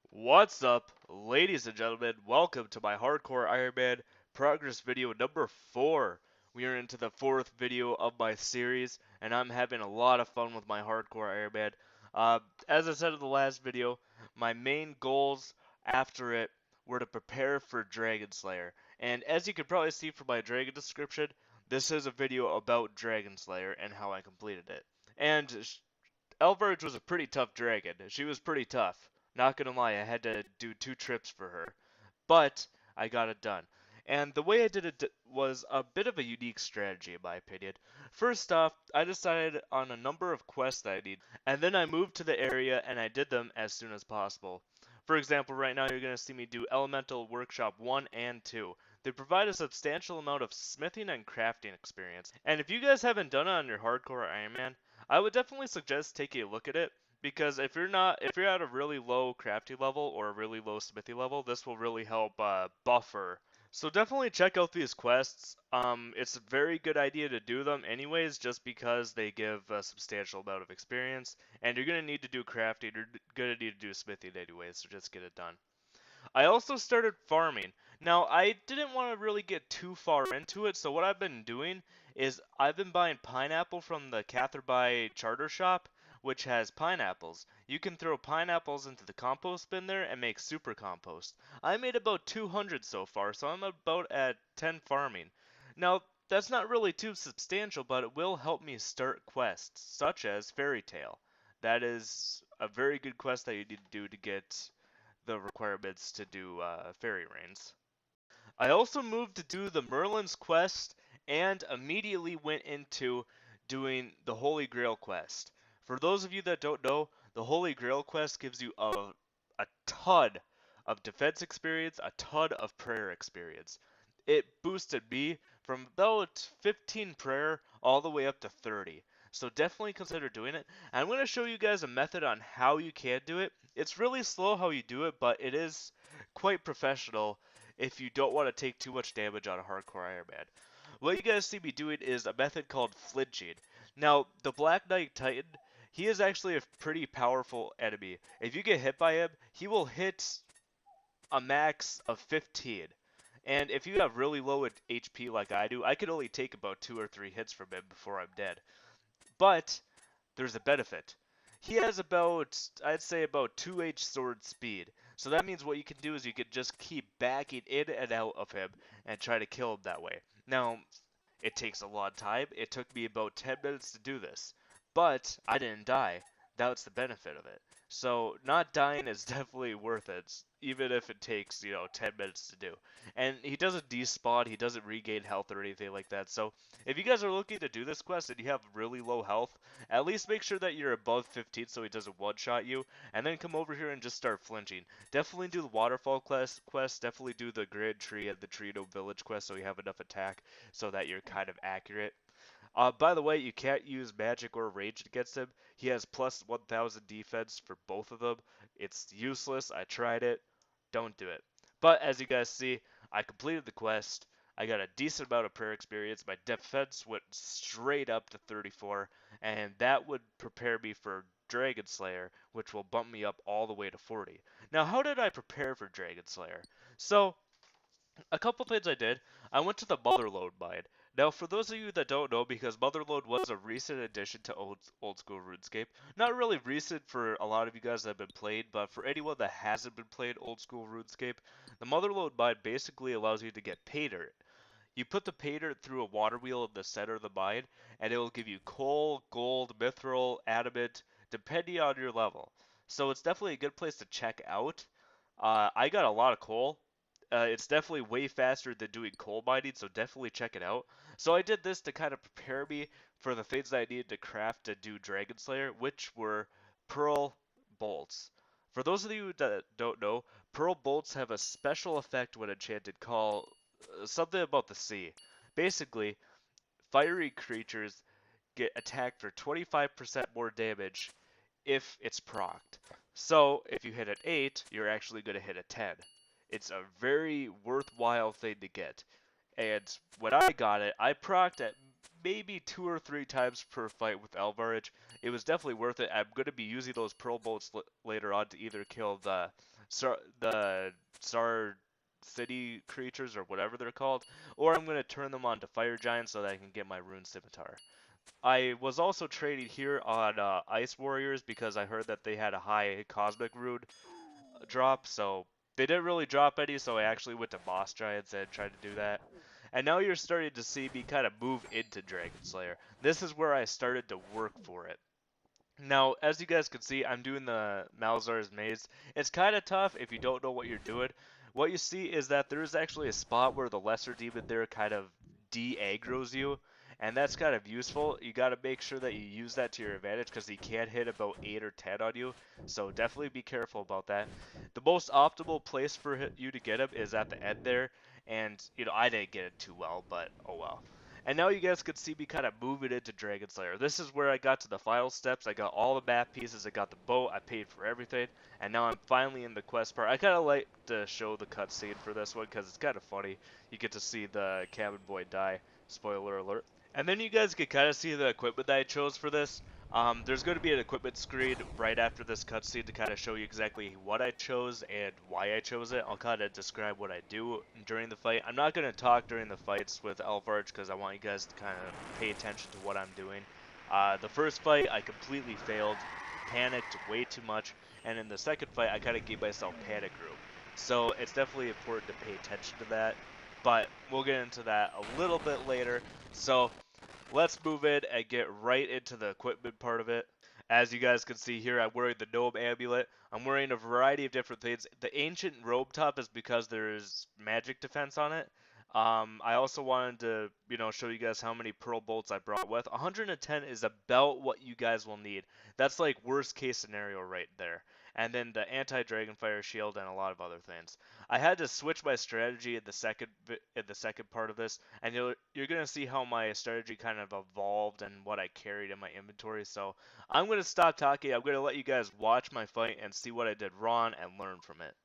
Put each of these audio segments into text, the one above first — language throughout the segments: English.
What's up, ladies and gentlemen? Welcome to my Hardcore Iron Man progress video number 4. We are into the 4th video of my series, and I'm having a lot of fun with my Hardcore Iron Man. As I said in the last video, my main goals after it were to prepare for Dragon Slayer. And as you can probably see from my Dragon description, this is a video about Dragon Slayer and how I completed it. And Elverge was a pretty tough dragon. She was pretty tough. Not gonna lie, I had to do 2 trips for her. But I got it done. And the way I did it was a bit of a unique strategy, in my opinion. First off, I decided on a number of quests that I need, and then I moved to the area and I did them as soon as possible. For example, right now you're going to see me do Elemental Workshop 1 and 2. They provide a substantial amount of smithing and crafting experience. And if you guys haven't done it on your hardcore Iron Man, I would definitely suggest taking a look at it because if you're at a really low crafty level or a really low smithy level, this will really help buffer. So definitely check out these quests. It's a very good idea to do them anyways, just because they give a substantial amount of experience, and you're gonna need to do crafting. You're gonna need to do smithing anyways, so just get it done. I also started farming. Now, I didn't want to really get too far into it, so what I've been doing is I've been buying pineapple from the Catherby Charter Shop, which has pineapples. You can throw pineapples into the compost bin there and make super compost. I made about 200 so far, so I'm about at 10 farming. Now, that's not really too substantial, but it will help me start quests, such as Fairy Tale. That is a very good quest that you need to do to get the requirements to do fairy rains. I also moved to do the Merlin's quest and immediately went into doing the Holy Grail quest. For those of you that don't know, the Holy Grail quest gives you a ton of defense experience, a ton of prayer experience. It boosted me from about 15 prayer all the way up to 30. So definitely consider doing it. And I'm going to show you guys a method on how you can do it. It's really slow how you do it, but it is quite professional if you don't want to take too much damage on a hardcore Iron Man. What you guys see me doing is a method called flinching. Now, the Black Knight Titan, he is actually a pretty powerful enemy. If you get hit by him, he will hit a max of 15. And if you have really low HP like I do, I can only take about 2 or 3 hits from him before I'm dead. But there's a benefit. He has about, I'd say about 2H sword speed. So that means what you can do is you can just keep backing in and out of him and try to kill him that way. Now, it takes a long time. It took me about 10 minutes to do this. But I didn't die. That's the benefit of it. So not dying is definitely worth it, even if it takes, 10 minutes to do. And he doesn't despawn, he doesn't regain health or anything like that. So if you guys are looking to do this quest and you have really low health, at least make sure that you're above 15 so he doesn't one-shot you, and then come over here and just start flinching. Definitely do the waterfall quest, definitely do the Grand Tree and the Trino Village quest so you have enough attack so that you're kind of accurate. By the way, you can't use magic or ranged against him. He has plus 1000 defense for both of them. It's useless. I tried it. Don't do it. But as you guys see, I completed the quest. I got a decent amount of prayer experience. My defense went straight up to 34, and that would prepare me for Dragon Slayer, which will bump me up all the way to 40. Now, how did I prepare for Dragon Slayer? So, a couple things I did. I went to the Motherlode mine. Now, for those of you that don't know, because Motherlode was a recent addition to old school RuneScape, not really recent for a lot of you guys that have been playing, but for anyone that hasn't been playing old school RuneScape, the Motherlode mine basically allows you to get pay dirt. You put the pay dirt through a water wheel in the center of the mine, and it will give you coal, gold, mithril, adamant, depending on your level. So it's definitely a good place to check out. I got a lot of coal. It's definitely way faster than doing coal mining, so definitely check it out. So I did this to kind of prepare me for the things that I needed to craft to do Dragon Slayer, which were pearl bolts. For those of you that don't know, pearl bolts have a special effect when enchanted called something about the sea. Basically, fiery creatures get attacked for 25% more damage if it's procced. So if you hit an 8, you're actually going to hit a 10. It's a very worthwhile thing to get. And when I got it, I procced at maybe 2 or 3 times per fight with Alvarage. It was definitely worth it. I'm going to be using those Pearl Bolts later on to either kill the the Star City creatures or whatever they're called, or I'm going to turn them on to Fire Giants so that I can get my Rune Scimitar. I was also traded here on Ice Warriors because I heard that they had a high Cosmic Rune drop, so they didn't really drop any, so I actually went to Boss Giants and tried to do that. And now you're starting to see me kind of move into Dragon Slayer. This is where I started to work for it. Now, as you guys can see, I'm doing the Malzar's Maze. It's kind of tough if you don't know what you're doing. What you see is that there is actually a spot where the Lesser Demon there kind of de-aggroes you, and that's kind of useful. You got to make sure that you use that to your advantage because he can hit about 8 or 10 on you, so definitely be careful about that. The most optimal place for you to get him is at the end there, and, I didn't get it too well, but oh well. And now you guys can see me kind of moving into Dragon Slayer. This is where I got to the final steps. I got all the map pieces, I got the boat, I paid for everything, and now I'm finally in the quest part. I kind of like to show the cutscene for this one because it's kind of funny. You get to see the cabin boy die. Spoiler alert. And then you guys can kind of see the equipment that I chose for this. There's going to be an equipment screen right after this cutscene to kind of show you exactly what I chose and why I chose it. I'll kind of describe what I do during the fight. I'm not going to talk during the fights with Elvarge because I want you guys to kind of pay attention to what I'm doing. The first fight, I completely failed, panicked way too much, and in the second fight, I kind of gave myself panic room. So it's definitely important to pay attention to that, but we'll get into that a little bit later. So let's move in and get right into the equipment part of it. As you guys can see here, I'm wearing the Gnome Amulet. I'm wearing a variety of different things. The Ancient Robe Top is because there's magic defense on it. I also wanted to, show you guys how many Pearl Bolts I brought with. 110 is about what you guys will need. That's like worst case scenario right there. And then the Anti-Dragonfire Shield and a lot of other things. I had to switch my strategy in the second part of this, and you're gonna see how my strategy kind of evolved and what I carried in my inventory. So I'm gonna stop talking. I'm gonna let you guys watch my fight and see what I did wrong and learn from it.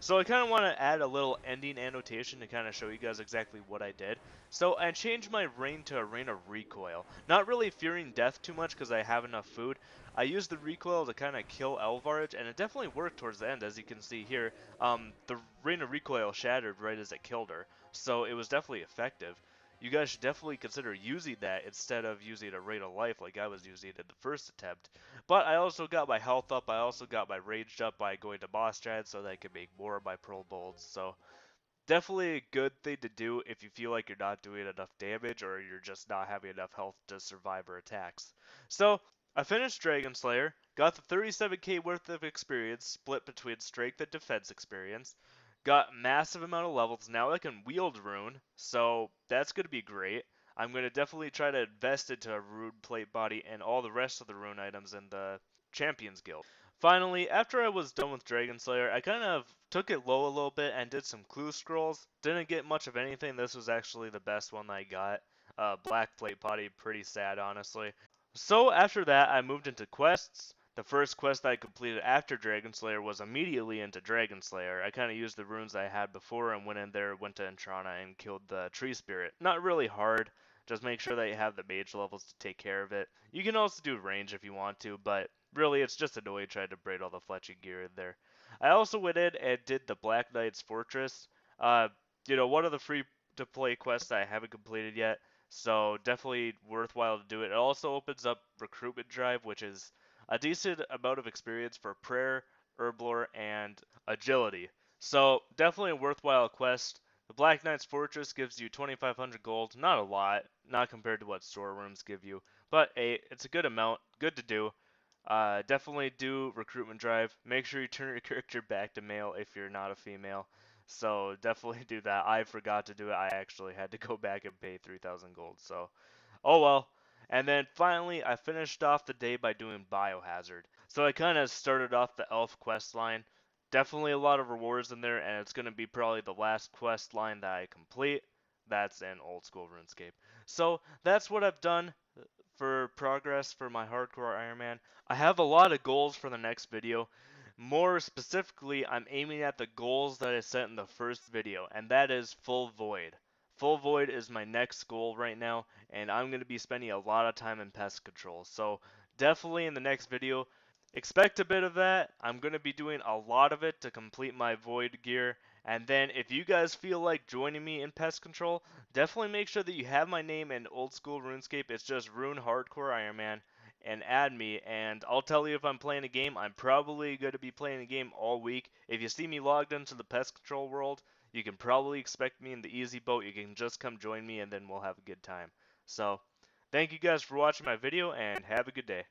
So I kind of want to add a little ending annotation to kind of show you guys exactly what I did. So I changed my rain to a rain of recoil. Not really fearing death too much because I have enough food. I used the recoil to kind of kill Elvarage, and it definitely worked towards the end, as you can see here. The rain of recoil shattered right as it killed her, so it was definitely effective. You guys should definitely consider using that instead of using a rate of life like I was using in the first attempt. But I also got my health up, I also got my ranged up by going to boss strats so that I could make more of my pearl bolts. So definitely a good thing to do if you feel like you're not doing enough damage or you're just not having enough health to survive her attacks. So I finished Dragon Slayer, got the 37k worth of experience split between strength and defense experience, got massive amount of levels. Now I can wield rune, so that's going to be great. I'm going to definitely try to invest into a rune plate body and all the rest of the rune items in the Champions Guild. Finally, after I was done with Dragon Slayer, I kind of took it low a little bit and did some clue scrolls. Didn't get much of anything. This was actually the best one I got. Black Plate Body, pretty sad, honestly. So after that, I moved into quests. The first quest I completed after Dragon Slayer was immediately into Dragon Slayer. I kind of used the runes I had before and went in there, went to Entrana and killed the Tree Spirit. Not really hard. Just make sure that you have the mage levels to take care of it. You can also do range if you want to, but really it's just annoying trying to braid all the fletching gear in there. I also went in and did the Black Knight's Fortress. Uh, one of the free to play quests I haven't completed yet. So definitely worthwhile to do it. It also opens up recruitment drive, which is a decent amount of experience for prayer, herblore, and agility. So definitely a worthwhile quest. The Black Knight's Fortress gives you 2,500 gold. Not a lot, not compared to what storerooms give you, but it's a good amount. Good to do. Definitely do recruitment drive. Make sure you turn your character back to male if you're not a female. So definitely do that. I forgot to do it. I actually had to go back and pay 3,000 gold. So, oh well. And then finally, I finished off the day by doing Biohazard. So I kind of started off the elf quest line. Definitely a lot of rewards in there, and it's going to be probably the last quest line that I complete. That's in old school RuneScape. So that's what I've done for progress for my hardcore Iron Man. I have a lot of goals for the next video. More specifically, I'm aiming at the goals that I set in the first video, and that is full void. Full void is my next goal right now, and I'm going to be spending a lot of time in pest control. So definitely in the next video, expect a bit of that. I'm going to be doing a lot of it to complete my void gear. And then if you guys feel like joining me in pest control, definitely make sure that you have my name in old school RuneScape. It's just Rune Hardcore Iron Man, and add me, and I'll tell you if I'm playing a game. I'm probably going to be playing a game all week. If you see me logged into the pest control world, you can probably expect me in the easy boat. You can just come join me and then we'll have a good time. So, thank you guys for watching my video and have a good day.